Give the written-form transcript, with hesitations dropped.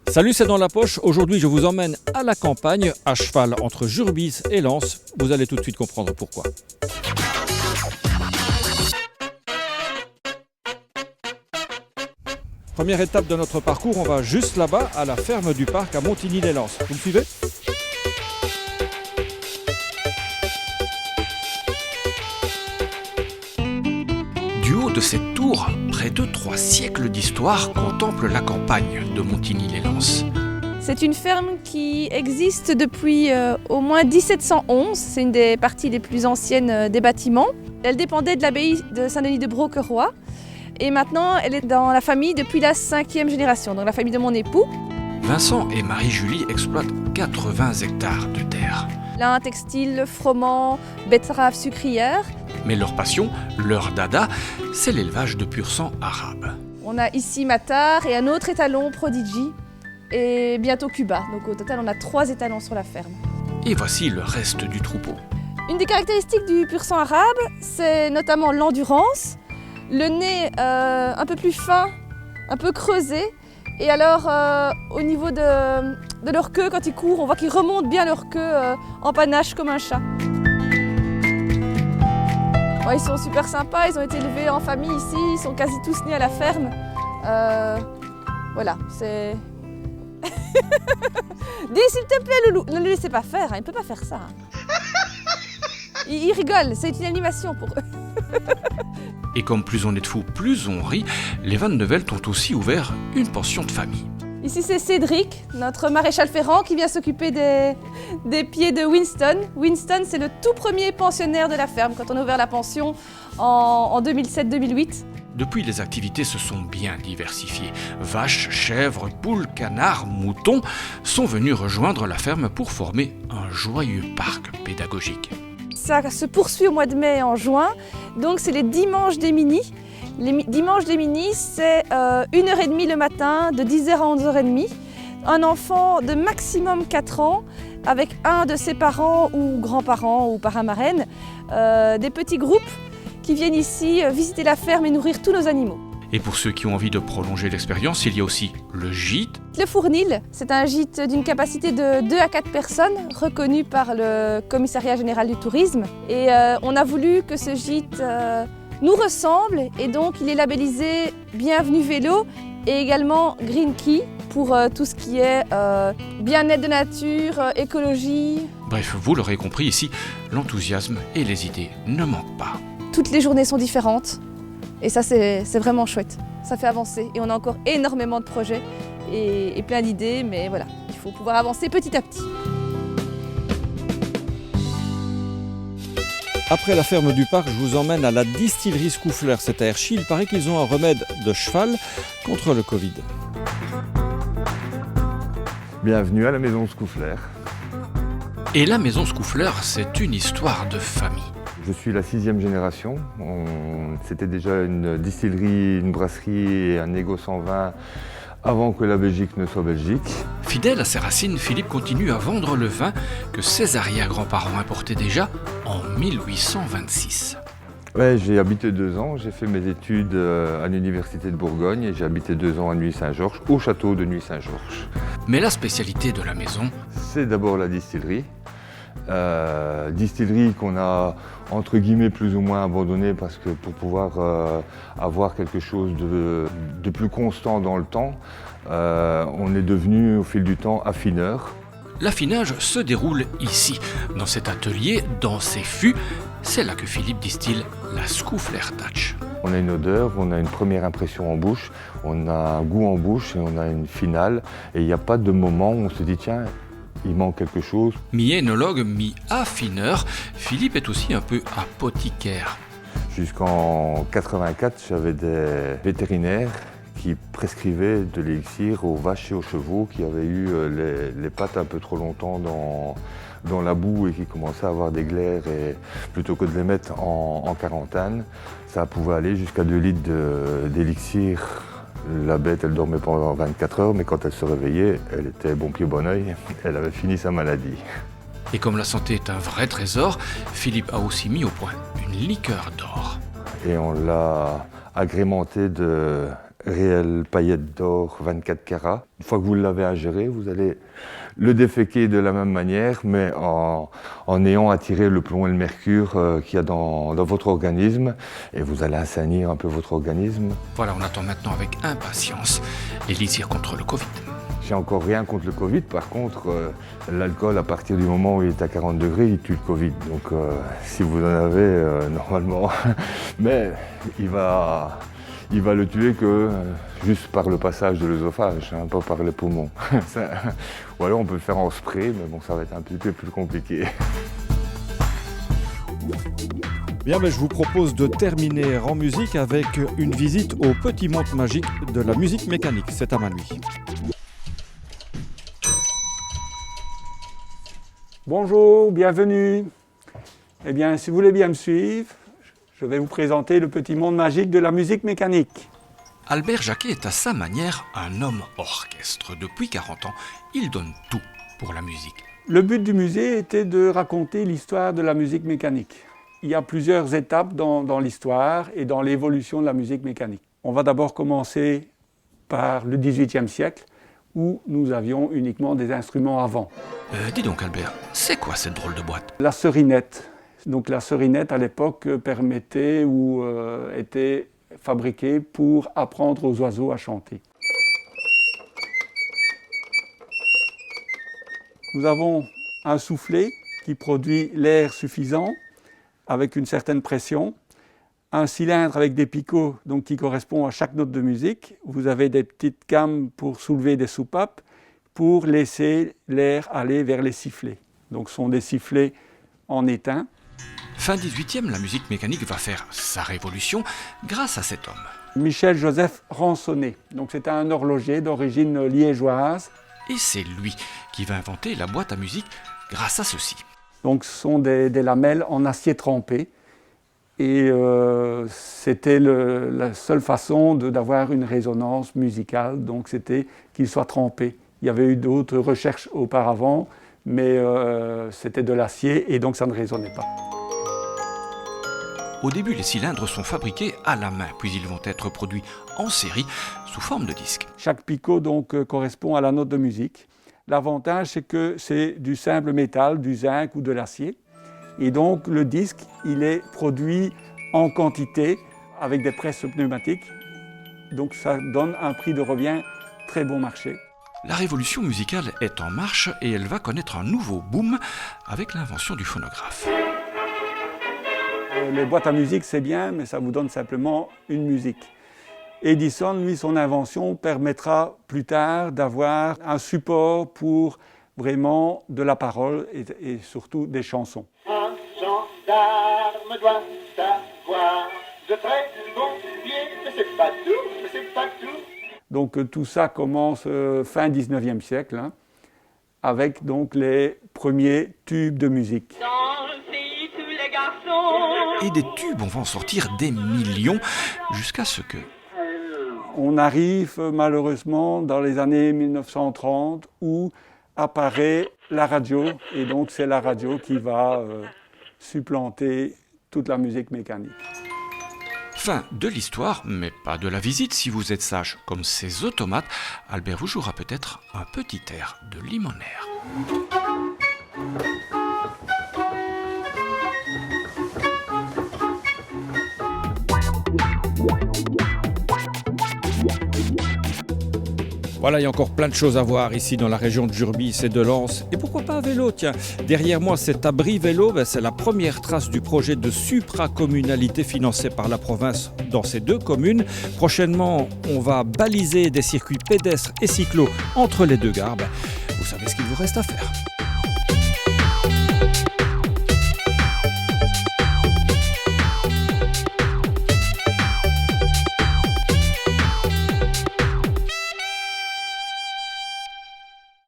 Salut, c'est dans la poche. Aujourd'hui, je vous emmène à la campagne, à cheval entre Jurbis et Lens. Vous allez tout de suite comprendre pourquoi. Première étape de notre parcours, on va juste là-bas, à la ferme du parc à Montigny-les-Lens. Vous me suivez ? Du haut de cette tour, près de 3 siècles d'histoire contemple la campagne de Montigny-les-Lens. C'est une ferme qui existe depuis au moins 1711. C'est une des parties les plus anciennes des bâtiments. Elle dépendait de l'abbaye de Saint-Denis de Brocqueroy. Et maintenant, elle est dans la famille depuis la 5e génération, donc la famille de mon époux. Vincent et Marie-Julie exploitent 80 hectares de terre. Lin, textile, froment, betteraves sucrières. Mais leur passion, leur dada, c'est l'élevage de pur sang arabe. On a ici Matar et un autre étalon, Prodigy, et bientôt Cuba. Donc au total, on a 3 étalons sur la ferme. Et voici le reste du troupeau. Une des caractéristiques du pur sang arabe, c'est notamment l'endurance, le nez un peu plus fin, un peu creusé. Et alors, au niveau de leur queue, quand ils courent, on voit qu'ils remontent bien leur queue en panache comme un chat. Ouais, ils sont super sympas, ils ont été élevés en famille ici, ils sont quasi tous nés à la ferme. Voilà, c'est... Dis s'il te plaît Loulou, ne le laissez pas faire, il ne peut pas faire ça. Ils rigolent, c'est une animation pour eux. Et comme plus on est de fous, plus on rit, les Van de Velt ont aussi ouvert une pension de famille. Ici c'est Cédric, notre maréchal ferrant qui vient s'occuper des pieds de Winston. Winston c'est le tout premier pensionnaire de la ferme quand on a ouvert la pension en 2007-2008. Depuis, les activités se sont bien diversifiées. Vaches, chèvres, poules, canards, moutons sont venus rejoindre la ferme pour former un joyeux parc pédagogique. Ça se poursuit au mois de mai et en juin, donc c'est les dimanches des minis. Les dimanches des minis, c'est 1h30 le matin, de 10h à 11h30. Un enfant de maximum 4 ans, avec un de ses parents ou grands-parents ou parrain-marraine, des petits groupes qui viennent ici visiter la ferme et nourrir tous nos animaux. Et pour ceux qui ont envie de prolonger l'expérience, il y a aussi le gîte. Le Fournil, c'est un gîte d'une capacité de 2 à 4 personnes, reconnu par le Commissariat général du tourisme. Et on a voulu que ce gîte nous ressemble, et donc il est labellisé Bienvenue Vélo et également Green Key pour tout ce qui est bien-être de nature, écologie. Bref, vous l'aurez compris ici, l'enthousiasme et les idées ne manquent pas. Toutes les journées sont différentes et ça c'est vraiment chouette. Ça fait avancer et on a encore énormément de projets et plein d'idées, mais voilà, il faut pouvoir avancer petit à petit. Après la ferme du parc, je vous emmène à la distillerie Scoufler. C'est à Herchy. Il paraît qu'ils ont un remède de cheval contre le Covid. Bienvenue à la maison Scoufler. Et la maison Scoufler, c'est une histoire de famille. Je suis la 6e génération. C'était déjà une distillerie, une brasserie et un négoce en vin avant que la Belgique ne soit Belgique. Fidèle à ses racines, Philippe continue à vendre le vin que ses arrière-grands-parents importaient déjà en 1826. Ouais, j'ai habité 2 ans, j'ai fait mes études à l'université de Bourgogne et j'ai habité 2 ans à Nuits-Saint-Georges, au château de Nuits-Saint-Georges. Mais la spécialité de la maison, c'est d'abord la distillerie. Distillerie qu'on a entre guillemets plus ou moins abandonnée parce que pour pouvoir avoir quelque chose de plus constant dans le temps, on est devenu au fil du temps affineur. L'affinage se déroule ici, dans cet atelier, dans ces fûts. C'est là que Philippe distille la Scoufler Touch. On a une odeur, on a une première impression en bouche, on a un goût en bouche et on a une finale. Et il n'y a pas de moment où on se dit tiens, il manque quelque chose. Mi-énologue, mi-affineur, Philippe est aussi un peu apothicaire. Jusqu'en 84, j'avais des vétérinaires qui prescrivaient de l'élixir aux vaches et aux chevaux qui avaient eu les pattes un peu trop longtemps dans la boue et qui commençaient à avoir des glaires. Et plutôt que de les mettre en quarantaine, ça pouvait aller jusqu'à 2 litres d'élixir. La bête, elle dormait pendant 24 heures, mais quand elle se réveillait, elle était bon pied, bon oeil. Elle avait fini sa maladie. Et comme la santé est un vrai trésor, Philippe a aussi mis au point une liqueur d'or. Et on l'a agrémentée de réelles paillettes d'or 24 carats. Une fois que vous l'avez ingéré, vous allez le déféquer de la même manière, mais en ayant attiré le plomb et le mercure qu'il y a dans votre organisme, et vous allez assainir un peu votre organisme. Voilà, on attend maintenant avec impatience l'élixir contre le Covid. J'ai encore rien contre le Covid, par contre, l'alcool, à partir du moment où il est à 40 degrés, il tue le Covid. Donc si vous en avez, normalement, mais il va le tuer que juste par le passage de l'œsophage, hein, pas par les poumons. Ou alors on peut le faire en spray, mais bon, ça va être un petit peu plus compliqué. Bien, mais je vous propose de terminer en musique avec une visite au petit monde magique de la musique mécanique. C'est à Manuy. Bonjour, bienvenue. Eh bien, si vous voulez bien me suivre, je vais vous présenter le petit monde magique de la musique mécanique. Albert Jacquet est à sa manière un homme orchestre. Depuis 40 ans, il donne tout pour la musique. Le but du musée était de raconter l'histoire de la musique mécanique. Il y a plusieurs étapes dans l'histoire et dans l'évolution de la musique mécanique. On va d'abord commencer par le XVIIIe siècle, où nous avions uniquement des instruments à vent. Dis donc Albert, c'est quoi cette drôle de boîte? La serinette. Donc la serinette à l'époque permettait ou était fabriquée pour apprendre aux oiseaux à chanter. Nous avons un soufflet qui produit l'air suffisant avec une certaine pression. Un cylindre avec des picots donc, qui correspond à chaque note de musique. Vous avez des petites cames pour soulever des soupapes pour laisser l'air aller vers les sifflets. Donc ce sont des sifflets en étain. Fin 18e, la musique mécanique va faire sa révolution grâce à cet homme. Michel-Joseph Ransonnet. Donc c'est un horloger d'origine liégeoise. Et c'est lui qui va inventer la boîte à musique grâce à ceci. Donc ce sont des lamelles en acier trempé. Et c'était la seule façon d'avoir une résonance musicale, donc c'était qu'il soit trempé. Il y avait eu d'autres recherches auparavant, mais c'était de l'acier et donc ça ne résonnait pas. Au début, les cylindres sont fabriqués à la main, puis ils vont être produits en série sous forme de disques. Chaque picot donc, correspond à la note de musique. L'avantage, c'est que c'est du simple métal, du zinc ou de l'acier. Et donc le disque, il est produit en quantité avec des presses pneumatiques. Donc ça donne un prix de revient très bon marché. La révolution musicale est en marche et elle va connaître un nouveau boom avec l'invention du phonographe. Les boîtes à musique, c'est bien, mais ça vous donne simplement une musique. Edison, lui, son invention permettra plus tard d'avoir un support pour vraiment de la parole et surtout des chansons. Un gendarme doit savoir de très bons pieds, mais c'est pas tout. Donc tout ça commence fin 19e siècle, hein, avec donc les premiers tubes de musique. Dans le pays, tous les garçons. Et des tubes, on va en sortir des millions, jusqu'à ce que... On arrive malheureusement dans les années 1930 où apparaît la radio, et donc c'est la radio qui va supplanter toute la musique mécanique. Fin de l'histoire, mais pas de la visite. Si vous êtes sage comme ces automates, Albert vous jouera peut-être un petit air de Limonaire. Voilà, il y a encore plein de choses à voir ici dans la région de Jurbis et de Lens. Et pourquoi pas à vélo, tiens. Derrière moi, cet abri vélo, c'est la première trace du projet de supracommunalité financé par la province dans ces deux communes. Prochainement, on va baliser des circuits pédestres et cyclos entre les deux gares. Vous savez ce qu'il vous reste à faire.